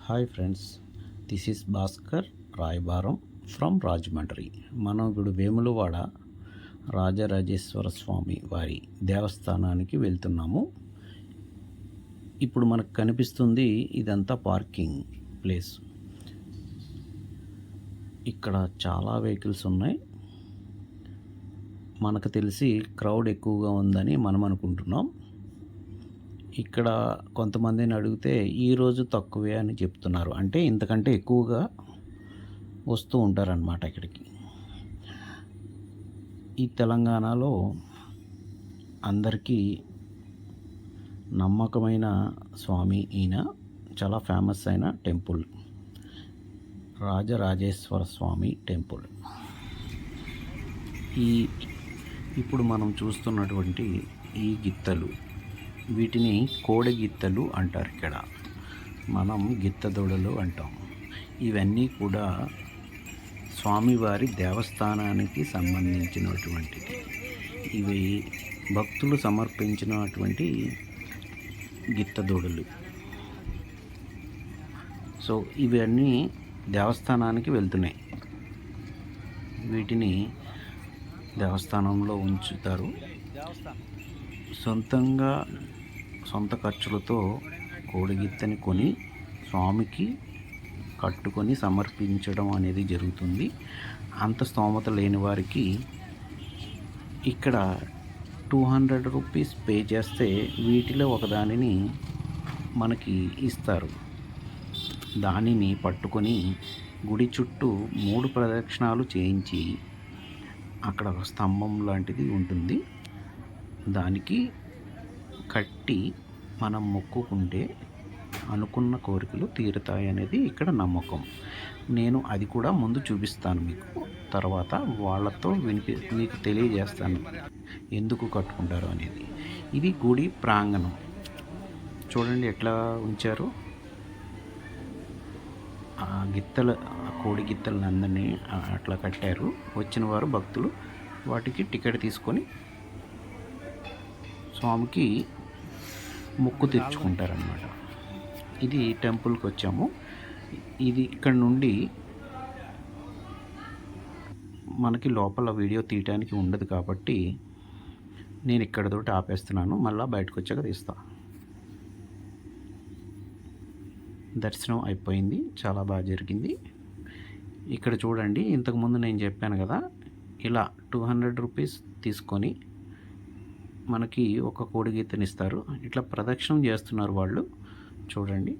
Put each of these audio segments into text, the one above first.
Hi friends, this is Bhaskar Rayabaram from Rajahmundry. మనం ఇప్పుడు వేములవాడ రాజరాజేశ్వర స్వామి వారి దేవస్థానానికి వెళ్తున్నాము. ఇప్పుడు మనకు కనిపిస్తుంది ఇదంతా పార్కింగ్ ప్లేస్. ఇక్కడ చాలా వెహికల్స్ ఉన్నాయి. మనకు తెలిసి క్రౌడ్ ఎక్కువగా ఉందని మనం అనుకుంటున్నాం. ఇక్కడ కొంతమందిని అడిగితే ఈరోజు తక్కువే అని చెప్తున్నారు. అంటే ఇంతకంటే ఎక్కువగా వస్తూ ఉంటారనమాట ఇక్కడికి. ఈ తెలంగాణలో అందరికీ నమ్మకమైన స్వామి ఈయన. చాలా ఫేమస్ అయిన టెంపుల్ రాజరాజేశ్వర స్వామి టెంపుల్. ఇప్పుడు మనం చూస్తున్నటువంటి ఈ గిత్తలు, వీటిని కోడి గిత్తలు అంటారు. ఇక్కడ మనం గిత్తదొడలు అంటాం. ఇవన్నీ కూడా స్వామివారి దేవస్థానానికి సంబంధించినటువంటిది. ఇవి భక్తులు సమర్పించినటువంటి గిత్తదొడలు. సో ఇవన్నీ దేవస్థానానికి వెళ్తున్నాయి. వీటిని దేవస్థానంలో ఉంచుతారు. సొంత ఖర్చులతో కోడిగిత్తని కొని స్వామికి కట్టుకొని సమర్పించడం అనేది జరుగుతుంది. అంత స్తోమత లేని వారికి ఇక్కడ 200 రూపీస్ పే చేస్తే వీటిలో ఒకదానిని మనకి ఇస్తారు. దానిని పట్టుకొని గుడి చుట్టూ 3 ప్రదక్షిణాలు చేయించి అక్కడ ఒక స్తంభం లాంటిది ఉంటుంది. దానికి కట్టి మనం మొక్కుకుంటే అనుకున్న కోరికలు తీరుతాయి అనేది ఇక్కడ నమ్మకం. నేను అది కూడా ముందు చూపిస్తాను మీకు. తర్వాత వాళ్ళతో మీకు తెలియజేస్తాను ఎందుకు కట్టుకుంటారు అనేది. ఇది గుడి ప్రాంగణం. చూడండి ఎట్లా ఉంచారు. ఆ కోడి గిత్తలని అందరినీ అట్లా కట్టారు. వచ్చిన వారు భక్తులు వాటికి టికెట్ తీసుకొని స్వామికి మొక్కు తీర్చుకుంటారనమాట. ఇది టెంపుల్కి వచ్చాము. ఇది ఇక్కడ నుండి మనకి లోపల వీడియో తీయడానికి ఉండదు కాబట్టి నేను ఇక్కడతోటి ఆపేస్తున్నాను. మళ్ళీ బయటకు వచ్చాక తీస్తా. దర్శనం అయిపోయింది, చాలా బాగా జరిగింది. ఇక్కడ చూడండి, ఇంతకుముందు నేను చెప్పాను కదా, ఇలా 200 రూపీస్ తీసుకొని మనకి ఒక కోడి గీతనిస్తారు. ఇట్లా ప్రదక్షిణం చేస్తున్నారు వాళ్ళు. చూడండి,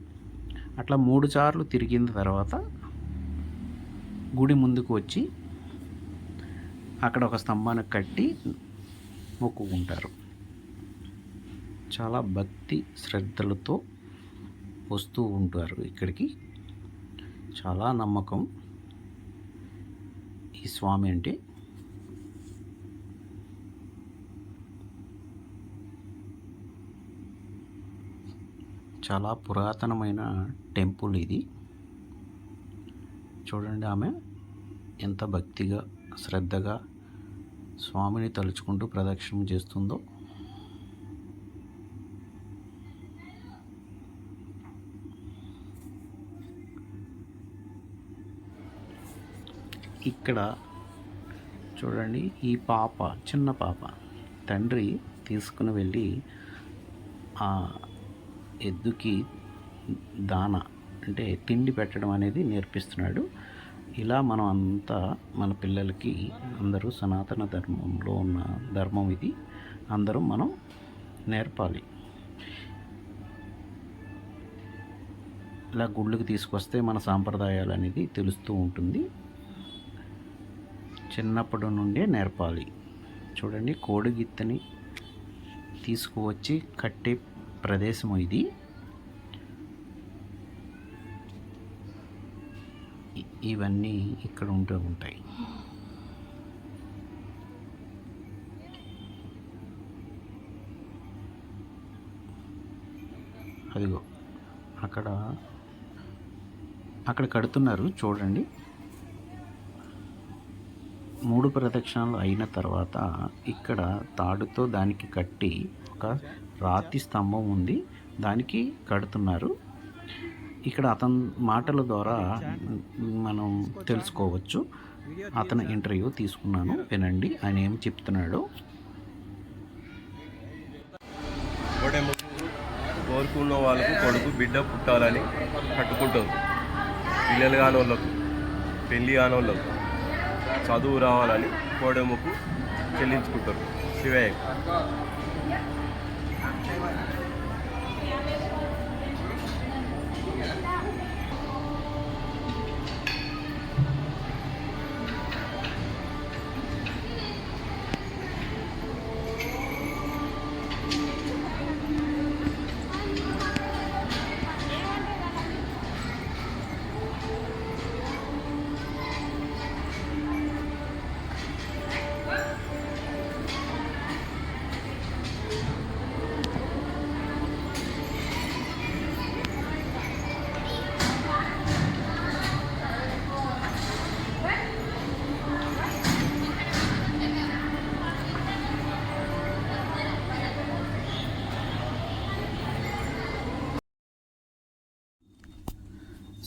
అట్లా 3 సార్లు తిరిగిన తర్వాత గుడి ముందుకు వచ్చి అక్కడ ఒక స్తంభానికి కట్టి మొక్కుకుంటారు. చాలా భక్తి శ్రద్ధలతో వస్తూ ఉంటారు ఇక్కడికి. చాలా నమ్మకం ఈ స్వామి అంటే. చాలా పురాతనమైన టెంపుల్ ఇది. చూడండి, ఆమె ఎంత భక్తిగా శ్రద్ధగా స్వామిని తలుచుకుంటూ ప్రదక్షిణం చేస్తుందో. ఇక్కడ చూడండి, ఈ పాప, చిన్న పాప, తండ్రి తీసుకుని వెళ్ళి ఆ ఎద్దుకి దాన అంటే తిండి పెట్టడం అనేది నేర్పిస్తున్నాడు. ఇలా మనం అంతా మన పిల్లలకి, అందరూ సనాతన ధర్మంలో ఉన్న ధర్మం ఇది, అందరూ మనం నేర్పాలి. ఇలా గుళ్ళకి తీసుకొస్తే మన సాంప్రదాయాలు అనేది తెలుస్తూ ఉంటుంది. చిన్నప్పటి నుండే నేర్పాలి. చూడండి, కోడిగిత్తని తీసుకువచ్చి కట్టే ప్రదేశం ఇది. ఇవన్నీ ఇక్కడ ఉంటూ ఉంటాయి. అదిగో అక్కడ కడుతున్నారు. చూడండి, 3 ప్రదక్షిణాలు అయిన తర్వాత ఇక్కడ తాడుతో దానికి కట్టి ఒక రాతి స్తంభం ఉంది, దానికి కడుతున్నారు. ఇక్కడ అతని మాటల ద్వారా మనం తెలుసుకోవచ్చు. అతని ఇంటర్వ్యూ తీసుకున్నాను, వినండి ఆయన ఏం చెప్తున్నాడో. కోరుకున్న వాళ్ళకు కొడుకు బిడ్డ పుట్టాలని కట్టుకుంటారు. పిల్లలు కాని వాళ్ళకు, పెళ్ళి కాని వాళ్ళకు చదువు రావాలని కోడెముకు చెల్లించుకుంటారు శివయ్య.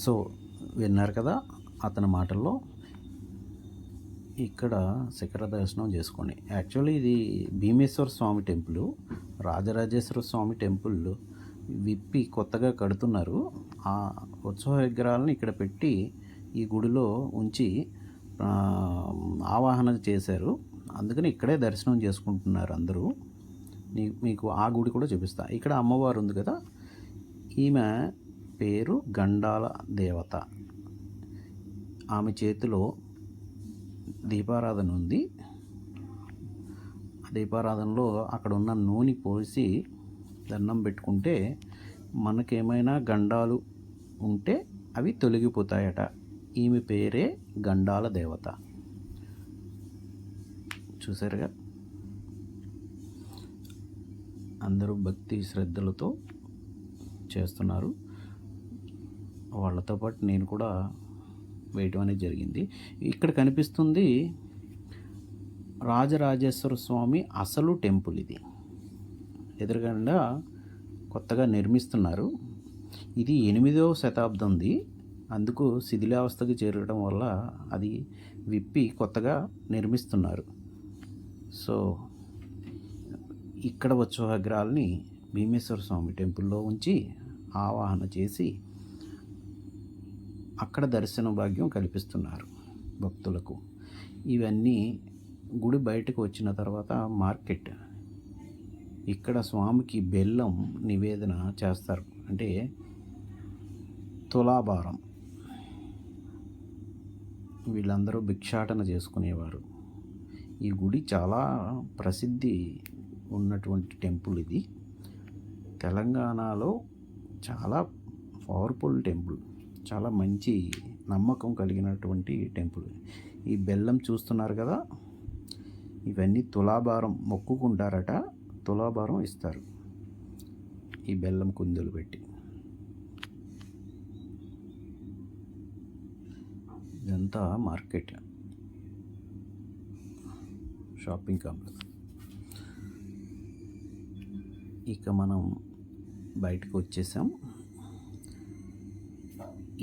సో విన్నారు కదా అతని మాటల్లో. ఇక్కడ శిఖర దర్శనం చేసుకోండి. యాక్చువల్లీ ఇది భీమేశ్వర స్వామి టెంపుల్, రాజరాజేశ్వర స్వామి టెంపుల్ విప్పి కొత్తగా కడుతున్నారు. ఆ ఉత్సవ విగ్రహాలను ఇక్కడ పెట్టి ఈ గుడిలో ఉంచి ఆవాహన చేశారు. అందుకని ఇక్కడే దర్శనం చేసుకుంటున్నారు అందరూ. మీకు ఆ గుడి కూడా చూపిస్తా. ఇక్కడ అమ్మవారు ఉంది కదా, ఈమె పేరు గండాల దేవత. ఆమె చేతిలో దీపారాధన ఉంది. ఆ దీపారాధనలో అక్కడ ఉన్న నూనె పోసి దండం పెట్టుకుంటే మనకేమైనా గండాలు ఉంటే అవి తొలగిపోతాయట. ఈమె పేరే గండాల దేవత. చూసారుగా, అందరూ భక్తి శ్రద్ధలతో చేస్తున్నారు. వాళ్ళతో పాటు నేను కూడా వేయటం అనేది జరిగింది. ఇక్కడ కనిపిస్తుంది రాజరాజేశ్వర స్వామి అసలు టెంపుల్. ఇది ఎదురుగా కొత్తగా నిర్మిస్తున్నారు. ఇది 8వ శతాబ్దంది. అందుకు శిథిలావస్థకు చేరడం వల్ల అది విప్పి కొత్తగా నిర్మిస్తున్నారు. సో ఇక్కడ ఉత్సవ విగ్రహాలని భీమేశ్వర స్వామి టెంపుల్లో ఉంచి ఆవాహన చేసి అక్కడ దర్శన భాగ్యం కల్పిస్తున్నారు భక్తులకు. ఇవన్నీ గుడి బయటకు వచ్చిన తర్వాత మార్కెట్, ఇక్కడ స్వామికి బెల్లం నివేదన చేస్తారు. అంటే తులాభారం. వీళ్ళందరూ భిక్షాటన చేసుకునేవారు. ఈ గుడి చాలా ప్రసిద్ధి ఉన్నటువంటి టెంపుల్ ఇది. తెలంగాణలో చాలా పవర్ఫుల్ టెంపుల్, చాలా మంచి నమ్మకం కలిగినటువంటి టెంపుల్. ఈ బెల్లం చూస్తున్నారు కదా, ఇవన్నీ తులాభారం మొక్కుకుంటారట, తులాభారం ఇస్తారు ఈ బెల్లం కుందులు పెట్టి. ఇదంతా మార్కెట్, షాపింగ్ కాంప్లెక్స్. ఇక మనం బయటకు వచ్చేసాం.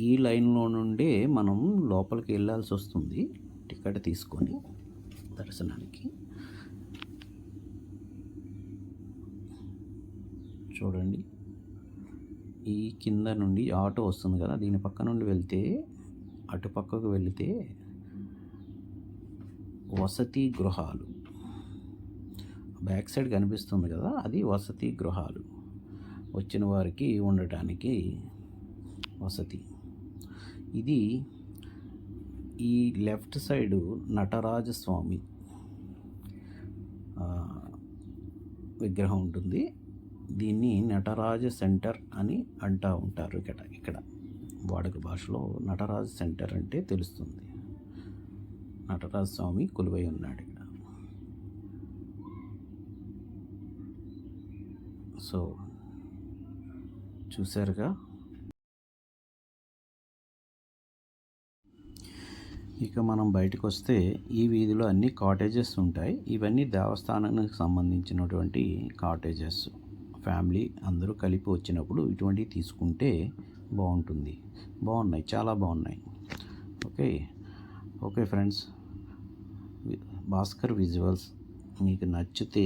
ఈ లైన్లో నుండే మనం లోపలికి వెళ్ళాల్సి వస్తుంది టికెట్ తీసుకొని దర్శనానికి. చూడండి, ఈ కింద నుండి ఆటో వస్తుంది కదా, దీని పక్క నుండి వెళ్తే, అటుపక్కకు వెళితే వసతి గృహాలు. బ్యాక్ సైడ్ కనిపిస్తుంది కదా, అది వసతి గృహాలు. వచ్చిన వారికి ఉండటానికి వసతి. ఇది ఈ లెఫ్ట్ సైడు నటరాజస్వామి విగ్రహం ఉంటుంది. దీన్ని నటరాజ సెంటర్ అని అంటూ ఉంటారు. ఇక్కడ వాడుక భాషలో నటరాజ సెంటర్ అంటే తెలుస్తుంది. నటరాజ స్వామి కొలువై ఉన్నాడు ఇక్కడ. సో చూసారుగా. ఇక మనం బయటకు వస్తే ఈ వీధిలో అన్ని కాటేజెస్ ఉంటాయి. ఇవన్నీ దేవస్థానానికి సంబంధించినటువంటి కాటేజెస్. ఫ్యామిలీ అందరూ కలిపి వచ్చినప్పుడు ఇటువంటివి తీసుకుంటే బాగుంటుంది. బాగున్నాయి, చాలా బాగున్నాయి. Okay okay friends, Bhaskar visuals మీకు నచ్చితే,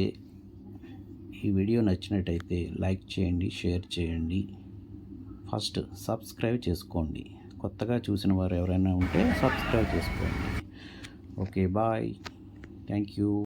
ఈ వీడియో నచ్చినట్టయితే లైక్ చేయండి, షేర్ చేయండి. ఫస్ట్ సబ్స్క్రైబ్ చేసుకోండి. కొత్తగా చూసిన వారు ఎవరైనా ఉంటే సబ్స్క్రైబ్ చేసుకోండి. Okay bye, thank you.